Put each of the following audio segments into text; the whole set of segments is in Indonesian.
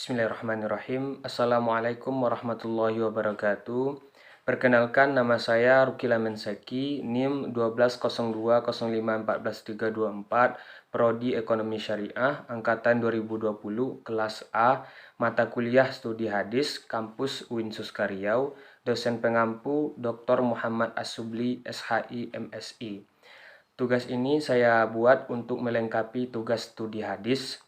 Bismillahirrahmanirrahim. Assalamualaikum warahmatullahi wabarakatuh. Perkenalkan, nama saya Ruki Lamensaki, NIM 1202051434, Prodi Ekonomi Syariah, Angkatan 2020, Kelas A, Mata Kuliah Studi Hadis, Kampus UIN Suskariau, Dosen Pengampu Dr. Muhammad As-Subli, SHI, MSI. Tugas ini saya buat untuk melengkapi tugas studi hadis.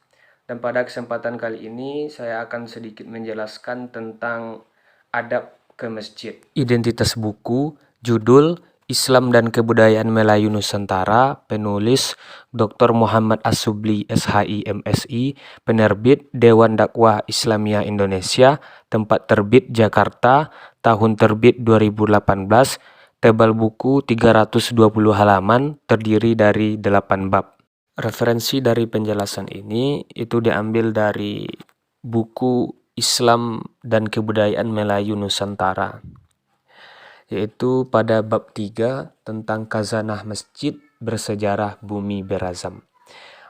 Dan pada kesempatan kali ini saya akan sedikit menjelaskan tentang adab ke masjid. Identitas buku, judul Islam dan Kebudayaan Melayu Nusantara, penulis Dr. Muhammad As-Subli, SHI, MSI, penerbit Dewan Dakwah Islamiyah Indonesia, tempat terbit Jakarta, tahun terbit 2018, tebal buku 320 halaman, terdiri dari 8 bab. Referensi dari penjelasan ini itu diambil dari buku Islam dan Kebudayaan Melayu Nusantara, yaitu pada bab 3 tentang khazanah masjid bersejarah bumi Berazam.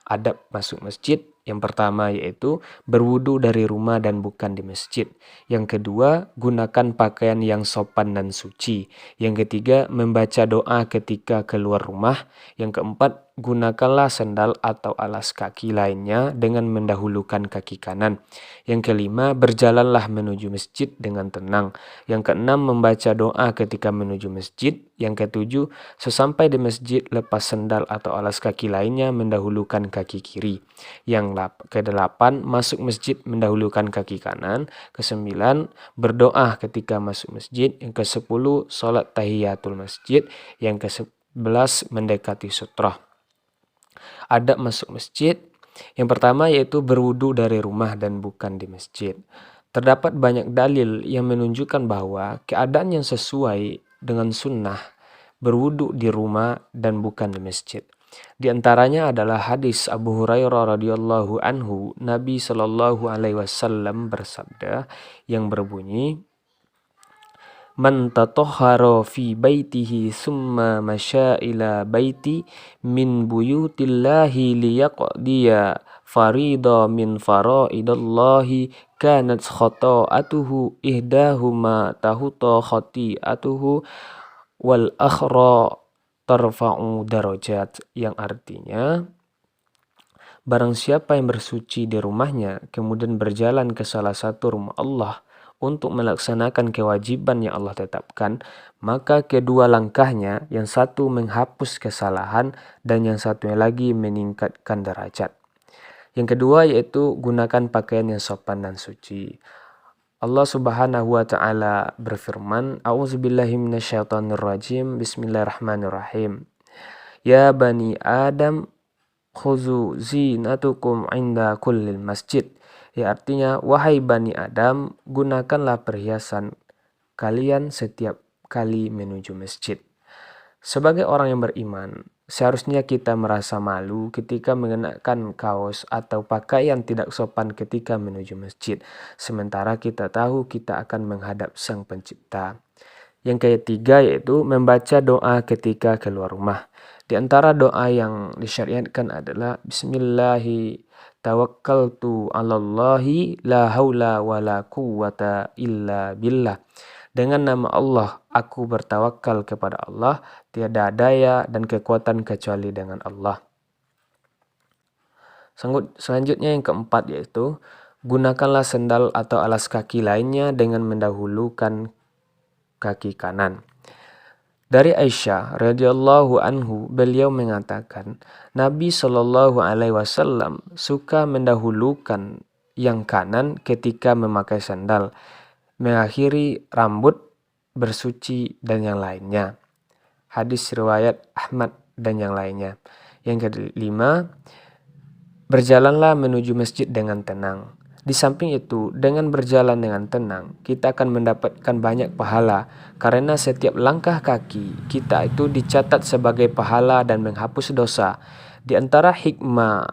Adab masuk masjid, yang pertama yaitu berwudu dari rumah dan bukan di masjid. Yang kedua, gunakan pakaian yang sopan dan suci. Yang ketiga, membaca doa ketika keluar rumah. Yang keempat, gunakanlah sandal atau alas kaki lainnya dengan mendahulukan kaki kanan. Yang kelima, berjalanlah menuju masjid dengan tenang. Yang keenam, membaca doa ketika menuju masjid. Yang ketujuh, sesampai di masjid, lepas sandal atau alas kaki lainnya mendahulukan kaki kiri. Yang kedelapan, masuk masjid mendahulukan kaki kanan. Kesembilan, berdoa ketika masuk masjid. Yang kesepuluh, sholat tahiyatul masjid. Yang kesebelas, mendekati sutrah. Adab masuk masjid. Yang pertama yaitu berwudu dari rumah dan bukan di masjid. Terdapat banyak dalil yang menunjukkan bahwa keadaan yang sesuai dengan sunnah berwudu di rumah dan bukan di masjid. Di antaranya adalah hadis Abu Hurairah radhiyallahu anhu, Nabi Shallallahu alaihi wasallam bersabda yang berbunyi, "Man tatahhara fi baitihi summa masya ila baiti min buyutillahi liyaqdiya farida min faraidallahi kanat khata'atuhu ihdahuma tahuta khati'atuhu wal akhra tarfa'u darajat," yang artinya, barang siapa yang bersuci di rumahnya kemudian berjalan ke salah satu rumah Allah untuk melaksanakan kewajiban yang Allah tetapkan, maka kedua langkahnya, yang satu menghapus kesalahan dan yang satunya lagi meningkatkan derajat. Yang kedua yaitu gunakan pakaian yang sopan dan suci. Allah Subhanahu wa taala berfirman, A'udzubillahi minasyaitonirrajim, Bismillahirrahmanirrahim. Ya bani Adam, khuzu zinatukum inda kullil masjid. Ya artinya, wahai Bani Adam, gunakanlah perhiasan kalian setiap kali menuju masjid. Sebagai orang yang beriman, seharusnya kita merasa malu ketika mengenakan kaos atau pakaian tidak sopan ketika menuju masjid. Sementara kita tahu kita akan menghadap Sang Pencipta. Yang ketiga yaitu membaca doa ketika keluar rumah. Di antara doa yang disyariatkan adalah Bismillahi tawakkaltu 'alallahi la haula wala quwwata illa billah. Dengan nama Allah aku bertawakal kepada Allah, tiada daya dan kekuatan kecuali dengan Allah. Selanjutnya yang keempat yaitu gunakanlah sandal atau alas kaki lainnya dengan mendahulukan kaki kanan. Dari Aisyah radhiyallahu anhu, beliau mengatakan, Nabi Shallallahu alaihi wasallam suka mendahulukan yang kanan ketika memakai sandal, mengakhiri rambut, bersuci dan yang lainnya. Hadis riwayat Ahmad dan yang lainnya. Yang kelima, berjalanlah menuju masjid dengan tenang. Di samping itu, dengan berjalan dengan tenang, kita akan mendapatkan banyak pahala karena setiap langkah kaki kita itu dicatat sebagai pahala dan menghapus dosa. Di antara hikmah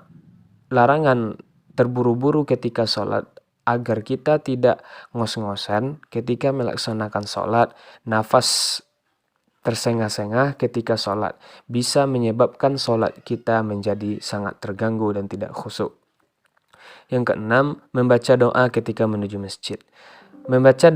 larangan terburu-buru ketika sholat agar kita tidak ngos-ngosan ketika melaksanakan sholat, nafas tersengah-sengah ketika sholat bisa menyebabkan sholat kita menjadi sangat terganggu dan tidak khusyuk. Yang keenam, membaca doa ketika menuju masjid. Membaca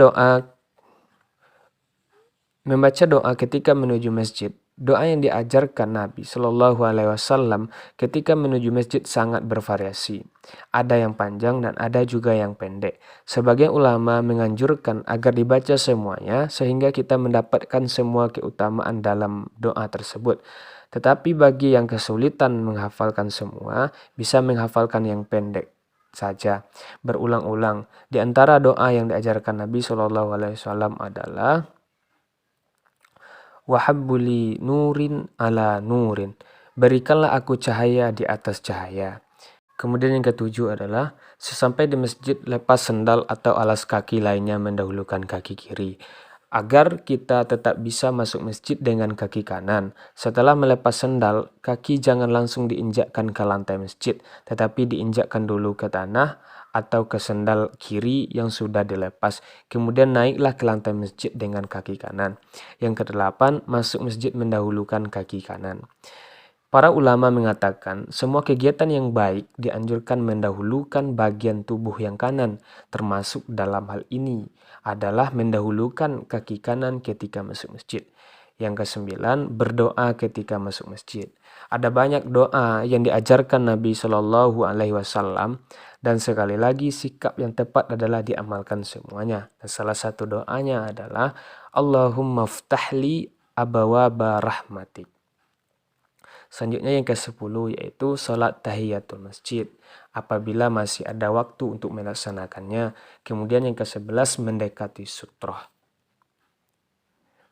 doa ketika menuju masjid. Doa yang diajarkan Nabi Shallallahu Alaihi Wasallam ketika menuju masjid sangat bervariasi. Ada yang panjang dan ada juga yang pendek. Sebagian ulama menganjurkan agar dibaca semuanya sehingga kita mendapatkan semua keutamaan dalam doa tersebut. Tetapi bagi yang kesulitan menghafalkan semua, bisa menghafalkan yang pendek saja, berulang-ulang. Di antara doa yang diajarkan Nabi Shallallahu Alaihi Wasallam adalah Wahabbuli nurin ala nurin. Berikanlah aku cahaya di atas cahaya. Kemudian yang ketujuh adalah sesampai di masjid lepas sendal atau alas kaki lainnya mendahulukan kaki kiri. Agar kita tetap bisa masuk masjid dengan kaki kanan. Setelah melepas sendal, kaki jangan langsung diinjakkan ke lantai masjid, tetapi diinjakkan dulu ke tanah atau ke sendal kiri yang sudah dilepas. Kemudian naiklah ke lantai masjid dengan kaki kanan. Yang kedelapan, masuk masjid mendahulukan kaki kanan. Para ulama mengatakan semua kegiatan yang baik dianjurkan mendahulukan bagian tubuh yang kanan, termasuk dalam hal ini adalah mendahulukan kaki kanan ketika masuk masjid. Yang kesembilan, berdoa ketika masuk masjid. Ada banyak doa yang diajarkan Nabi Shallallahu Alaihi Wasallam dan sekali lagi sikap yang tepat adalah diamalkan semuanya. Dan salah satu doanya adalah Allahumma ftahli abawaba rahmatik. Selanjutnya yang ke-10 yaitu salat tahiyatul masjid apabila masih ada waktu untuk melaksanakannya. Kemudian yang ke-11 mendekati sutroh.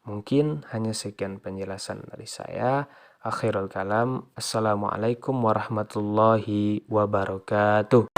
Mungkin hanya sekian penjelasan dari saya. Akhirul kalam. Assalamualaikum warahmatullahi wabarakatuh.